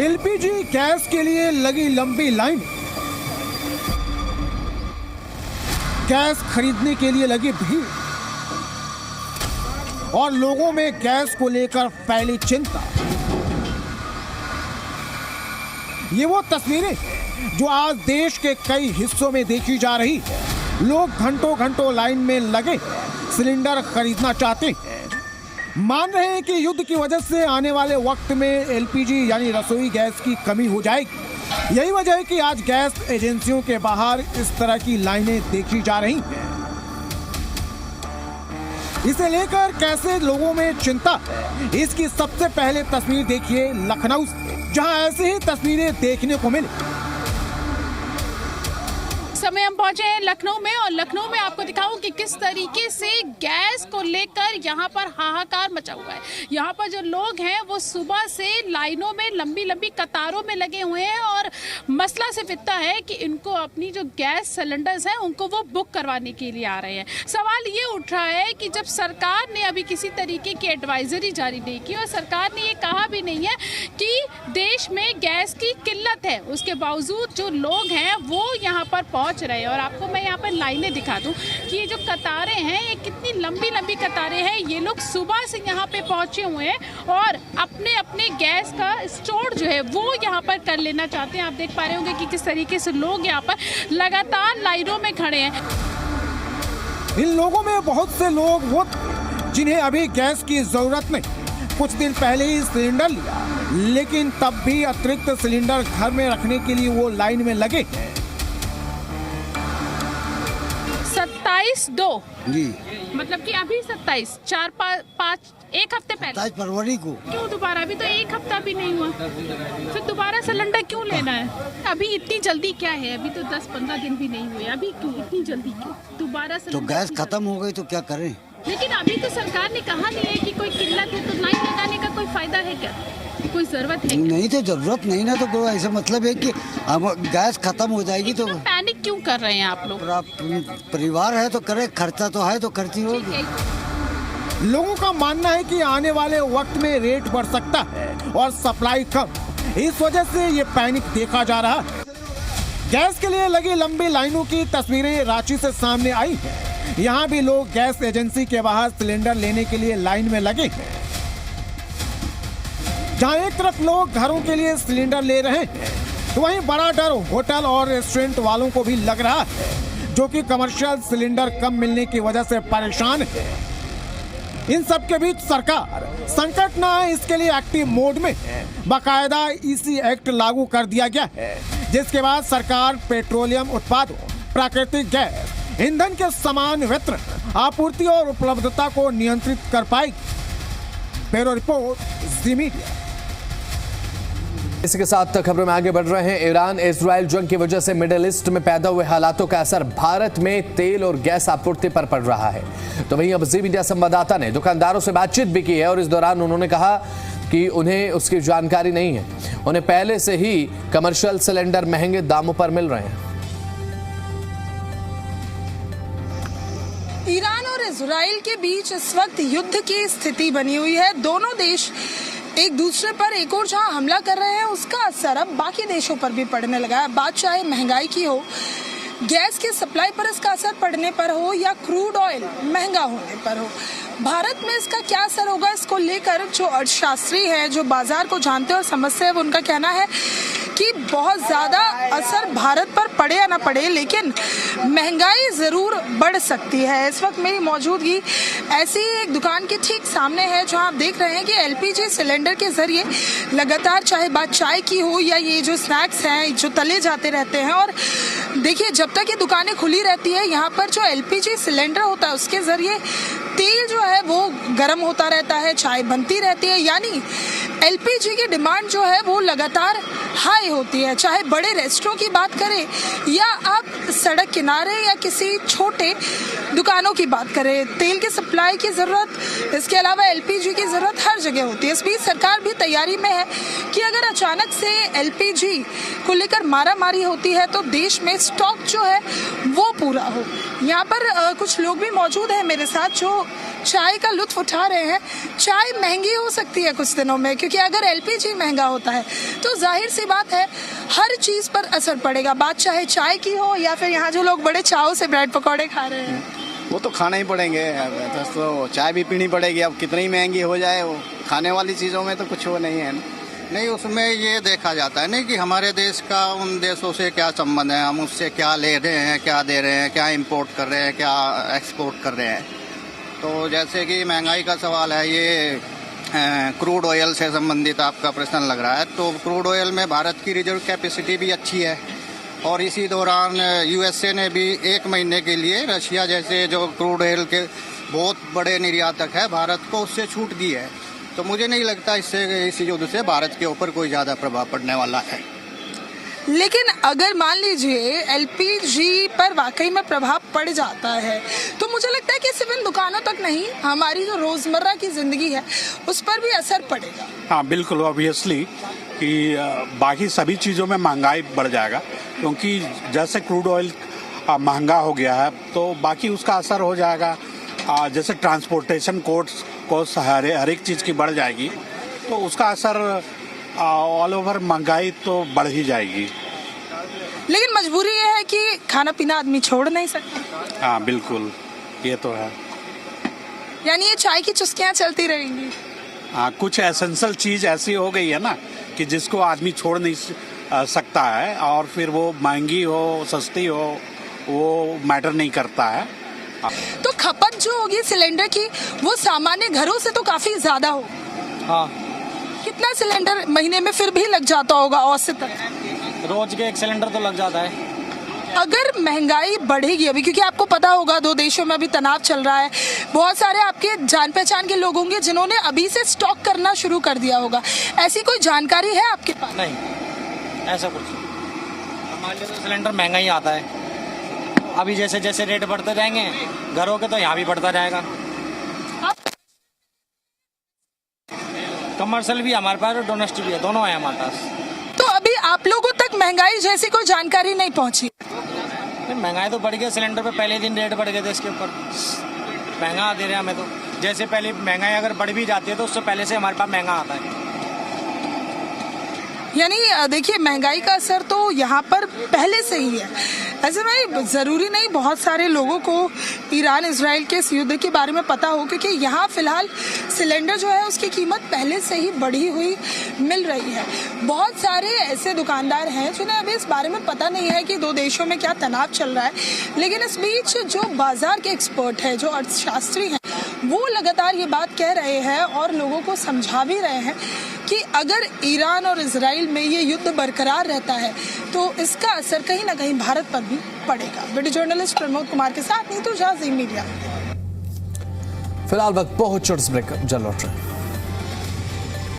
LPG gas के लिए लगी लंबी लाइन, गैस खरीदने के लिए लगी भीड़ और लोगों में गैस को लेकर फैली चिंता। ये वो तस्वीरें जो आज देश के कई हिस्सों में देखी जा रही है। लोग घंटों घंटों लाइन में लगे सिलेंडर खरीदना चाहते हैं। मान रहे हैं कि युद्ध की वजह से आने वाले वक्त में एलपीजी यानी रसोई गैस की कमी हो जाएगी। यही वजह है कि आज गैस एजेंसियों के बाहर इस तरह की लाइनें देखी जा रही हैं। इसे लेकर कैसे लोगों में चिंता है, इसकी सबसे पहले तस्वीर देखिए लखनऊ से, जहां ऐसी ही तस्वीरें देखने को मिली। समय हम पहुंचे हैं लखनऊ में और लखनऊ में आपको दिखाऊं कि किस तरीके से गैस को लेकर यहां पर हाहाकार मचा हुआ है। यहां पर जो लोग हैं वो सुबह से लाइनों में लंबी लंबी कतारों में लगे हुए हैं और मसला सिर्फ इतना है कि इनको अपनी जो गैस सिलेंडर्स हैं उनको वो बुक करवाने के लिए आ रहे हैं। सवाल ये उठ रहा है कि जब सरकार ने अभी किसी तरीके की एडवाइजरी जारी नहीं की और सरकार ने ये कहा भी नहीं है कि देश में गैस की किल्लत है, उसके बावजूद जो लोग हैं वो यहाँ पर पहुँच रहे हैं। और आपको मैं यहाँ पर लाइनें दिखा दूं कि ये जो कतारें हैं ये कितनी लंबी लंबी कतारें हैं। ये लोग सुबह से यहाँ पे पहुंचे हुए हैं और अपने अपने गैस का स्टोर जो है वो यहाँ पर कर लेना चाहते हैं। आप देख पा रहे होंगे कि किस तरीके से लोग यहाँ पर लगातार लाइनों में खड़े हैं। इन लोगों में बहुत से लोग वो जिन्हें अभी गैस की जरूरत नहीं, कुछ दिन पहले ही सिलेंडर लिया, लेकिन तब भी अतिरिक्त सिलेंडर घर में रखने के लिए वो लाइन में लगे। 27/2 जी, मतलब कि अभी 27 4 5 एक हफ्ते पहले 27 फरवरी को। क्यों दोबारा? अभी तो एक हफ्ता भी नहीं हुआ, फिर दोबारा सिलेंडर क्यों लेना है? अभी इतनी जल्दी क्या है? अभी तो 10-15 दिन भी नहीं हुए, अभी क्यों इतनी जल्दी क्यों दोबारा तो सिलेंडर? गैस खत्म हो गई तो क्या करें? लेकिन अभी तो सरकार ने कहा नहीं है कि कोई किल्लत है तो लाइन लगाने का कोई फायदा है क्या? कोई जरूरत है क्या? नहीं तो जरूरत नहीं ना, तो कोई ऐसा मतलब है कि अब गैस खत्म हो जाएगी तो पैनिक क्यों कर रहे हैं आप लोग? परिवार है तो करे, खर्चा तो है तो खर्ची होगी। लोगों का मानना है कि आने वाले वक्त में रेट बढ़ सकता है और सप्लाई कम, इस वजह से ये पैनिक देखा जा रहा है। गैस के लिए लगी लंबी लाइनों की तस्वीरें रांची से सामने आई हैं। यहाँ भी लोग गैस एजेंसी के बाहर सिलेंडर लेने के लिए लाइन में लगे हैं। जहाँ एक तरफ लोग घरों के लिए सिलेंडर ले रहे हैं तो वहीं बड़ा डर होटल और रेस्टोरेंट वालों को भी लग रहा है, जो कि कमर्शियल सिलेंडर कम मिलने की वजह से परेशान है। इन सब के बीच सरकार संकट न आए इसके लिए एक्टिव मोड में है। बाकायदा ईसी एक्ट लागू कर दिया गया है, जिसके बाद सरकार पेट्रोलियम उत्पादों, प्राकृतिक गैस, ईंधन के समान वितरण, आपूर्ति और उपलब्धता को नियंत्रित कर पाएगी। ब्यूरो रिपोर्ट, जी मीडिया। इसी के साथ खबरों में आगे बढ़ रहे हैं। ईरान इजराइल जंग की वजह से मिडिल ईस्ट में पैदा हुए हालातों का असर भारत में तेल और गैस आपूर्ति पर पड़ रहा है। तो वहीं अब जी मीडिया संवाददाता ने दुकानदारों से बातचीत भी की है और इस दौरान उन्होंने कहा कि उन्हें उसकी जानकारी नहीं है। उन्हें पहले से ही कमर्शियल सिलेंडर महंगे दामों पर मिल रहे हैं। ईरान और इजराइल के बीच इस वक्त युद्ध की स्थिति बनी हुई है। दोनों देश एक दूसरे पर एक और जहां हमला कर रहे हैं, उसका असर अब बाकी देशों पर भी पड़ने लगा है। बात चाहे महंगाई की हो, गैस के सप्लाई पर इसका असर पड़ने पर हो या क्रूड ऑयल महंगा होने पर हो, भारत में इसका क्या असर होगा, इसको लेकर जो अर्थशास्त्री हैं, जो बाजार को जानते हैं और समझते हैं, उनका कहना है कि बहुत ज़्यादा असर भारत पर पड़े या ना पड़े, लेकिन महंगाई ज़रूर बढ़ सकती है। इस वक्त मेरी मौजूदगी ऐसी ही एक दुकान के ठीक सामने है, जहां आप देख रहे हैं कि एलपीजी सिलेंडर के ज़रिए लगातार, चाहे बात चाय की हो या ये जो स्नैक्स हैं जो तले जाते रहते हैं, और देखिए जब तक ये दुकानें खुली रहती है, यहाँ पर जो एलपीजी सिलेंडर होता है उसके ज़रिए तेल जो है वो गर्म होता रहता है, चाय बनती रहती है। यानी एलपीजी की डिमांड जो है वो लगातार हाई होती है। चाहे बड़े रेस्टोरेंट की बात करें या आप सड़क किनारे या किसी छोटे दुकानों की बात करें, तेल के सप्लाई की ज़रूरत, इसके अलावा एलपीजी की ज़रूरत हर जगह होती है। इस बीच सरकार भी तैयारी में है कि अगर अचानक से एलपीजी को लेकर मारामारी होती है तो देश में स्टॉक जो है वो पूरा हो। यहाँ पर कुछ लोग भी मौजूद हैं मेरे साथ जो चाय का लुत्फ उठा रहे हैं। चाय महंगी हो सकती है कुछ दिनों में, क्योंकि अगर एलपीजी महंगा होता है तो जाहिर सी बात है हर चीज़ पर असर पड़ेगा, बात चाहे चाय की हो या फिर यहाँ जो लोग बड़े चाव से ब्रेड पकौड़े खा रहे हैं। वो तो खाना ही पड़ेंगे, तो चाय भी पीनी पड़ेगी। अब कितनी महंगी हो जाए, वो खाने वाली चीज़ों में तो कुछ वो नहीं है ना। नहीं, उसमें ये देखा जाता है नहीं कि हमारे देश का उन देशों से क्या संबंध है, हम उससे क्या ले रहे हैं, क्या दे रहे हैं, क्या इंपोर्ट कर रहे हैं, क्या एक्सपोर्ट कर रहे हैं। तो जैसे कि महंगाई का सवाल है, ये क्रूड ऑयल से संबंधित आपका प्रश्न लग रहा है। तो क्रूड ऑयल में भारत की रिजर्व कैपेसिटी भी अच्छी है और इसी दौरान यूएसए ने भी 1 महीने के लिए रशिया जैसे जो क्रूड ऑयल के बहुत बड़े निर्यातक है भारत को उससे छूट दी है। तो मुझे नहीं लगता इससे इस युद्ध से भारत के ऊपर कोई ज़्यादा प्रभाव पड़ने वाला है। लेकिन अगर मान लीजिए एलपीजी पर वाकई में प्रभाव पड़ जाता है तो मुझे लगता है कि सिर्फ इन दुकानों तक नहीं, हमारी जो रोज़मर्रा की ज़िंदगी है उस पर भी असर पड़ेगा। हाँ बिल्कुल, ऑब्वियसली कि बाकी सभी चीज़ों में महंगाई बढ़ जाएगा, क्योंकि जैसे क्रूड ऑयल महंगा हो गया है तो बाकी उसका असर हो जाएगा। जैसे ट्रांसपोर्टेशन कॉस्ट हर एक चीज़ की बढ़ जाएगी तो उसका असर ऑल ओवर महंगाई तो बढ़ ही जाएगी। लेकिन मजबूरी ये है कि खाना पीना आदमी छोड़ नहीं सकता। हाँ बिल्कुल, ये तो है। यानी ये चाय की चुस्कियाँ चलती रहेंगी। हाँ, कुछ एसेंशियल चीज़ ऐसी हो गई है ना कि जिसको आदमी छोड़ नहीं सकता है, और फिर वो महंगी हो सस्ती हो वो मैटर नहीं करता है। तो खपत जो होगी सिलेंडर की वो सामान्य घरों से तो काफी ज्यादा हो। हाँ, कितना सिलेंडर महीने में फिर भी लग जाता होगा औसतन? रोज के 1 सिलेंडर तो लग जाता है। अगर महंगाई बढ़ेगी अभी, क्योंकि आपको पता होगा 2 देशों में अभी तनाव चल रहा है, बहुत सारे आपके जान पहचान के लोग होंगे जिन्होंने अभी से स्टॉक करना शुरू कर दिया होगा, ऐसी कोई जानकारी है आपके पास? नहीं, ऐसा कुछ हमारे लिए तो सिलेंडर महंगा ही आता है। अभी जैसे जैसे रेट बढ़ते जाएंगे घरों के, तो यहाँ भी बढ़ता जाएगा। कमर्शियल भी हमारे पास और डोमेस्टिक भी है, दोनों है हमारे पास। तो अभी आप लोगों तक महंगाई जैसी कोई जानकारी नहीं पहुंची? महंगाई तो बढ़ गई, सिलेंडर पे पहले दिन रेट बढ़ गए थे, इसके ऊपर महंगा दे रहे हैं हमें। तो जैसे पहले महंगाई अगर बढ़ भी जाती है तो उससे पहले से हमारे पास महंगा आता है। यानी देखिए महंगाई का असर तो यहाँ पर पहले से ही है। ऐसे में ज़रूरी नहीं बहुत सारे लोगों को ईरान इजराइल के इस युद्ध के बारे में पता हो, क्योंकि यहाँ फिलहाल सिलेंडर जो है उसकी कीमत पहले से ही बढ़ी हुई मिल रही है। बहुत सारे ऐसे दुकानदार हैं जिन्हें अभी इस बारे में पता नहीं है कि 2 देशों में क्या तनाव चल रहा है, लेकिन इस बीच जो बाजार के एक्सपर्ट हैं, जो अर्थशास्त्री हैं, वो लगातार ये बात कह रहे हैं और लोगों को समझा भी रहे हैं कि अगर ईरान और इजराइल में ये युद्ध बरकरार रहता है तो इसका असर कहीं ना कहीं भारत पर भी पड़ेगा। वीडियो जर्नलिस्ट प्रमोद कुमार के साथ नीतू झा, जी मीडिया। फिलहाल वक्त बहुत छोटे ब्रेक, जल लौट रहे हैं।